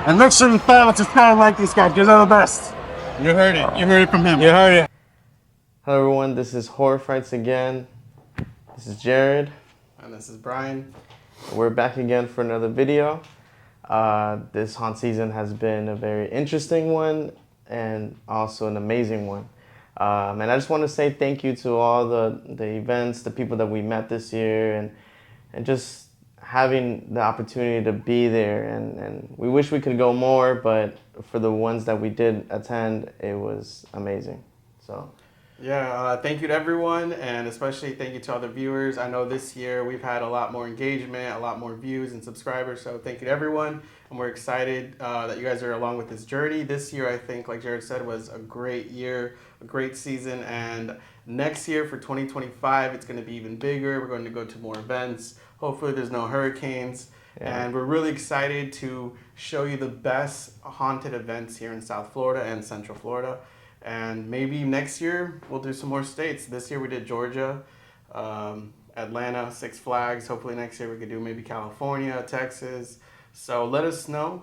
And make sure you follow to subscribe like these guys, because they're the best. You heard it. You heard it from him. You heard it. Hello everyone, this is HorrorFrights again. This is Jared. And this is Brian. We're back again for another video. This haunt season has been a very interesting one and also an amazing one. And I just want to say thank you to all the events, the people that we met this year, and just having the opportunity to be there. And we wish we could go more, but for the ones that we did attend, it was amazing. So. Yeah, thank you to everyone, and especially thank you to all the viewers. I know this year we've had a lot more engagement, a lot more views and subscribers, so thank you to everyone. And we're excited that you guys are along with this journey. This year, I think, like Jared said, was a great year, a great season, and next year for 2025, it's going to be even bigger. We're going to go to more events. Hopefully there's no hurricanes. Yeah. And we're really excited to show you the best haunted events here in South Florida and Central Florida. And maybe next year we'll do some more states. This year we did Georgia, Atlanta, Six Flags. Hopefully next year we could do maybe California, Texas. So let us know.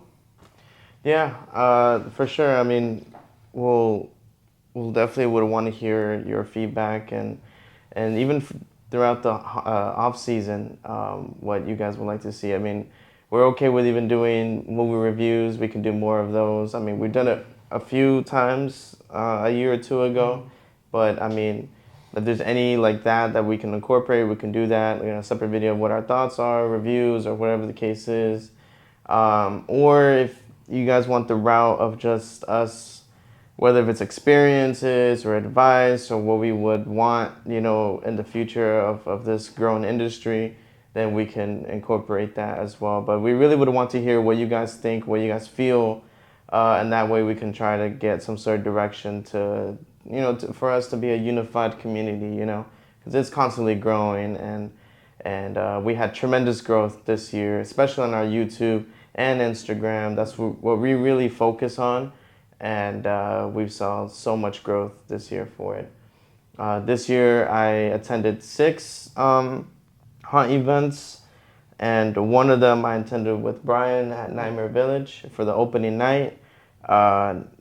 Yeah, for sure. I mean, we'll definitely would want to hear your feedback and even throughout the off season, what you guys would like to see. I mean, we're okay with even doing movie reviews. We can do more of those. I mean, we've done it a few times a year or two ago, but I mean, if there's any like that we can incorporate, we can do that. You know, a separate video of what our thoughts are, reviews, or whatever the case is. Or if you guys want the route of just us, whether if it's experiences or advice or what we would want, you know, in the future of this growing industry, then we can incorporate that as well. But we really would want to hear what you guys think, what you guys feel. And that way we can try to get some sort of direction to, you know, for us to be a unified community, you know, because it's constantly growing, and we had tremendous growth this year, especially on our YouTube and Instagram. That's what we really focus on, and we've saw so much growth this year for it. This year I attended 6 haunt events, and one of them I attended with Brian at Nightmare Village for the opening night.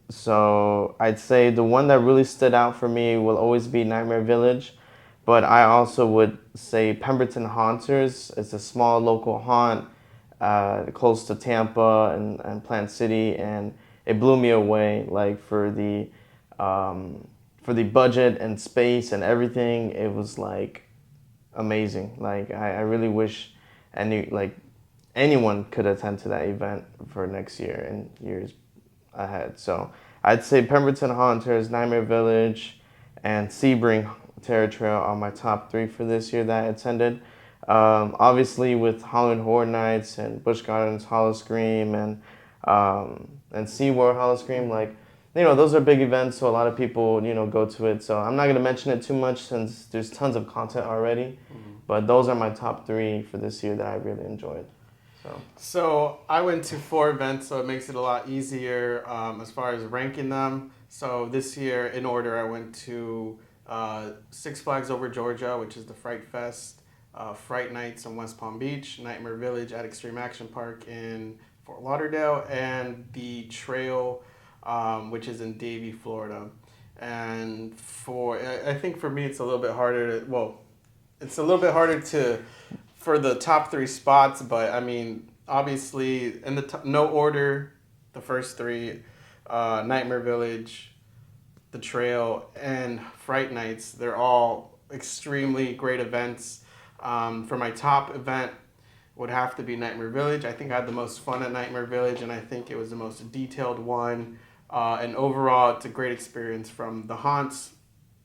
So I'd say the one that really stood out for me will always be Nightmare Village, but I also would say Pemberton Haunters. It's a small local haunt close to Tampa and Plant City, and it blew me away. Like for the budget and space and everything, it was like amazing. Like I really wish anyone could attend to that event for next year and years ahead. So I'd say Pemberton Haunters, Nightmare Village, and Sebring Terror Trail are my top 3 for this year that I attended. Obviously with Halloween Horror Nights and Busch Gardens Howl-O-Scream and SeaWorld Howl-O-Scream, like, you know, those are big events, so a lot of people, you know, go to it. So I'm not going to mention it too much since there's tons of content already. But those are my top 3 for this year that I really enjoyed. So I went to 4 events, so it makes it a lot easier as far as ranking them. So this year, in order, I went to Six Flags Over Georgia, which is the Fright Fest, Fright Nights in West Palm Beach, Nightmare Village at Extreme Action Park in Fort Lauderdale, and the Trail, which is in Davie, Florida. And I think for me, it's a little bit harder for the top 3 spots, but I mean, obviously, in no order, the first 3, Nightmare Village, The Trail, and Fright Nights, they're all extremely great events. For my top event would have to be Nightmare Village. I think I had the most fun at Nightmare Village, and I think it was the most detailed one. And overall, it's a great experience from the haunts.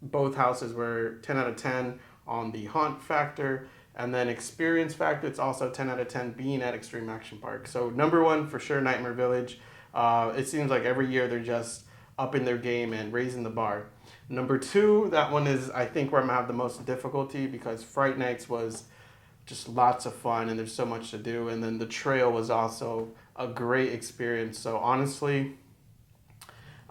Both houses were 10 out of 10 on the haunt factor. And then experience factor, it's also 10 out of 10 being at Extreme Action Park. So number 1, for sure, Nightmare Village. It seems like every year they're just upping their game and raising the bar. Number 2, that one is, I think, where I'm going to have the most difficulty, because Fright Nights was just lots of fun and there's so much to do. And then The Trail was also a great experience. So honestly,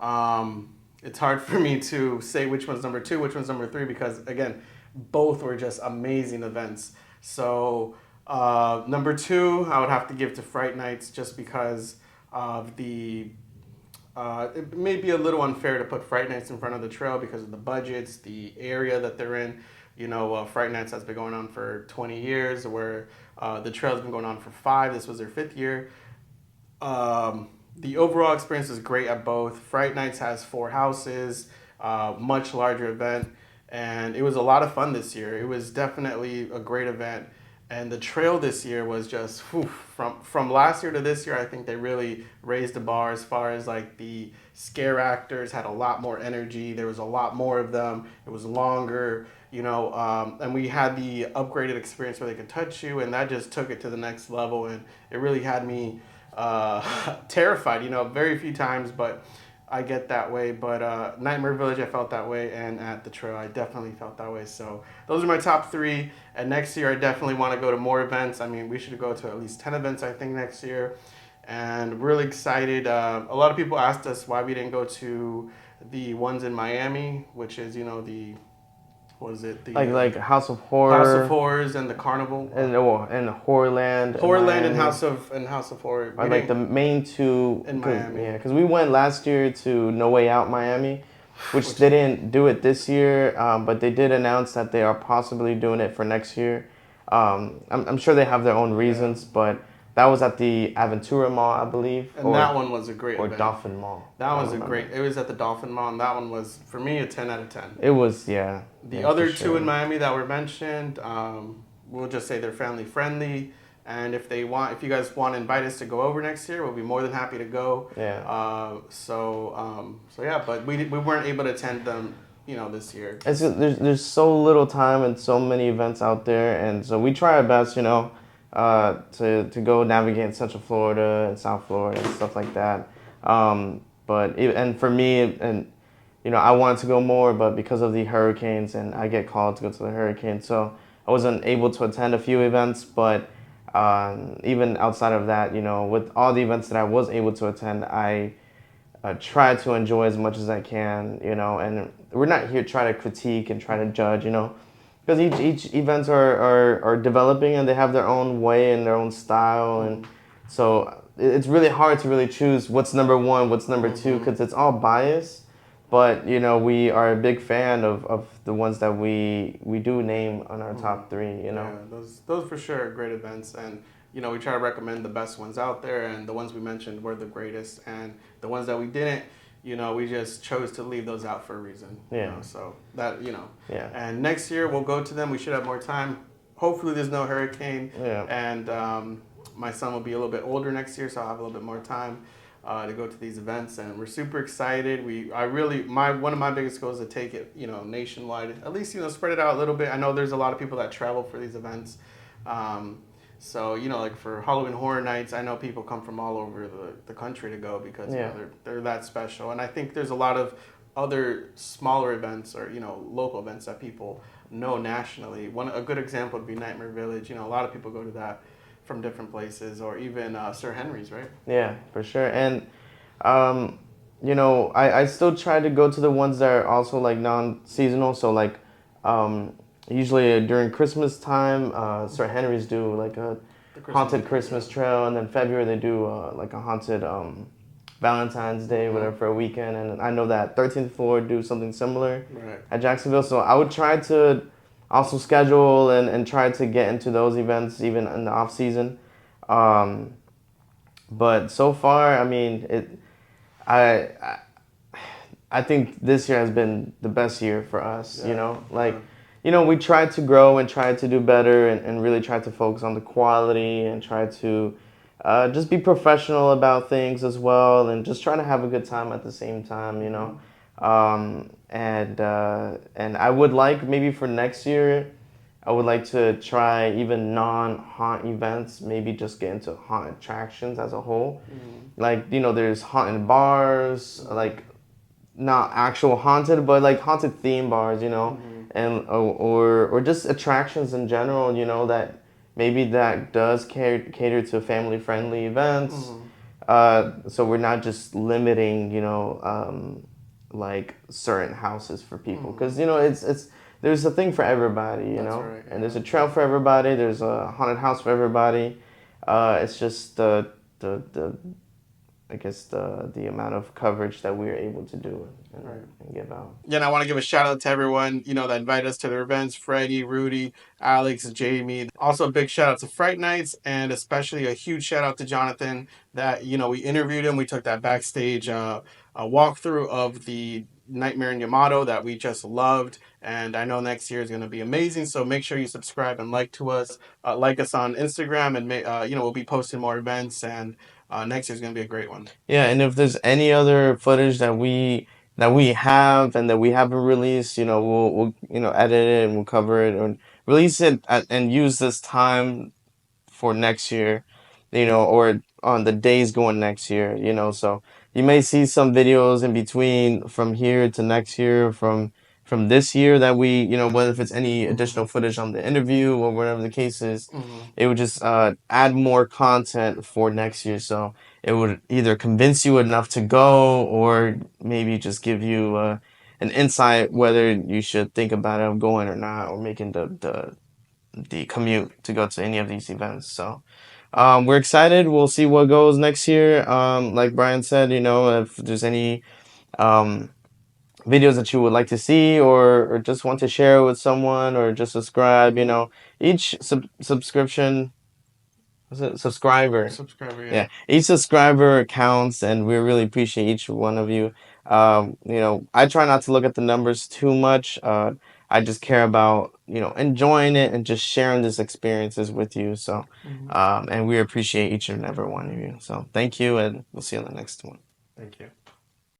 it's hard for me to say which one's number 2, which one's number 3, because, again, both were just amazing events. So number 2, I would have to give to Fright Nights, just because of the. It may be a little unfair to put Fright Nights in front of the trail because of the budgets, the area that they're in. Fright Nights has been going on for 20 years, where the trail's been going on for 5. This was their 5th year. The overall experience is great at both. Fright Nights has 4 houses, much larger event, and it was a lot of fun this year. It was definitely a great event, and the trail this year was just from last year to this year. I think they really raised the bar as far as like the scare actors had a lot more energy. There was a lot more of them. It was longer, and we had the upgraded experience where they could touch you, and that just took it to the next level, and it really had me terrified, very few times, but I get that way. But Nightmare Village, I felt that way, and at the trail, I definitely felt that way. So those are my top 3. And next year, I definitely want to go to more events. I mean, we should go to at least 10 events, I think, next year. And really excited. A lot of people asked us why we didn't go to the ones in Miami, which is, the was it the like House of Horror, House of Horrors, and the Carnival, and Horrorland, Horrorland, and House of Horror. Are like the main 2 in Miami. Yeah, because we went last year to No Way Out Miami, which they didn't do it this year, but they did announce that they are possibly doing it for next year. I'm sure they have their own reasons, but that was at the Aventura Mall, I believe. And that one was a great Or event. Dolphin Mall. That was it was at the Dolphin Mall, and that one was, for me, a 10 out of 10. It was, yeah. The other 2 in Miami that were mentioned, we'll just say they're family friendly. And if you guys want to invite us to go over next year, we'll be more than happy to go. Yeah. So yeah, but we weren't able to attend them, this year. It's just, there's so little time and so many events out there, and so we try our best, to go navigate in Central Florida and South Florida and stuff like that. And for me, I wanted to go more, but because of the hurricanes, and I get called to go to the hurricane, so I wasn't able to attend a few events. But even outside of that, with all the events that I was able to attend, I try to enjoy as much as I can, and we're not here to try to critique and try to judge, because each events are developing, and they have their own way and their own style, and so it's really hard to really choose what's number 1, what's number 2, because it's all biased. But we are a big fan of the ones that we do name on our top 3. Yeah, those for sure are great events, and we try to recommend the best ones out there, and the ones we mentioned were the greatest, and the ones that we didn't, we just chose to leave those out for a reason. Yeah. So that, Yeah. And next year we'll go to them. We should have more time. Hopefully there's no hurricane. Yeah. And my son will be a little bit older next year, so I'll have a little bit more time to go to these events. And we're super excited. One of my biggest goals is to take it, nationwide. At least, spread it out a little bit. I know there's a lot of people that travel for these events. So, like for Halloween Horror Nights, I know people come from all over the country to go because they're that special. And I think there's a lot of other smaller events or, local events that people know nationally. A good example would be Nightmare Village. A lot of people go to that from different places, or even Sir Henry's, right? Yeah, for sure. And, I still try to go to the ones that are also like non-seasonal. So like, usually during Christmas time, Sir Henry's do like a haunted Christmas trail, and then February they do like a haunted Valentine's Day, whatever, for a weekend. And I know that 13th Floor do something similar at Jacksonville. So I would try to also schedule and try to get into those events even in the off season. But so far, I mean, I think this year has been the best year for us. We tried to grow and try to do better, and really try to focus on the quality and try to just be professional about things as well, and just try to have a good time at the same time, and I would like, maybe for next year, I would like to try even non-haunt events, maybe just get into haunt attractions as a whole. Like, there's haunted bars, like not actual haunted, but like haunted theme bars, and or just attractions in general, that maybe that does cater to family-friendly events. So we're not just limiting, like certain houses for people, because it's there's a thing for everybody, Right, and there's a trail for everybody. There's a haunted house for everybody. It's just the I guess the amount of coverage that we were able to do and, Right. and give out. Yeah, and I want to give a shout out to everyone, that invited us to their events: Freddie, Rudy, Alex, Jamie. Also, a big shout out to Fright Nights, and especially a huge shout out to Jonathan. That we interviewed him. We took that backstage walkthrough of the Nightmare in Yamato that we just loved, and I know next year is going to be amazing. So make sure you subscribe and like us on Instagram, and we'll be posting more events, and next year's going to be a great one. Yeah, and if there's any other footage that we have and that we haven't released, we'll edit it and we'll cover it and release it and use this time for next year, or on the days going next year, so you may see some videos in between from here to next year, from this year that we, whether if it's any additional footage on the interview or whatever the case is, it would just add more content for next year. So it would either convince you enough to go or maybe just give you an insight whether you should think about it of going or not, or making the commute to go to any of these events. So we're excited. We'll see what goes next year. Like Brian said, if there's any um, videos that you would like to see, or just want to share with someone, or just subscribe, each subscription, was it subscriber? Subscriber, yeah. Yeah, each subscriber counts, and we really appreciate each one of you. I try not to look at the numbers too much. I just care about, enjoying it and just sharing these experiences with you. So, and we appreciate each and every one of you. So thank you, and we'll see you on the next one. Thank you.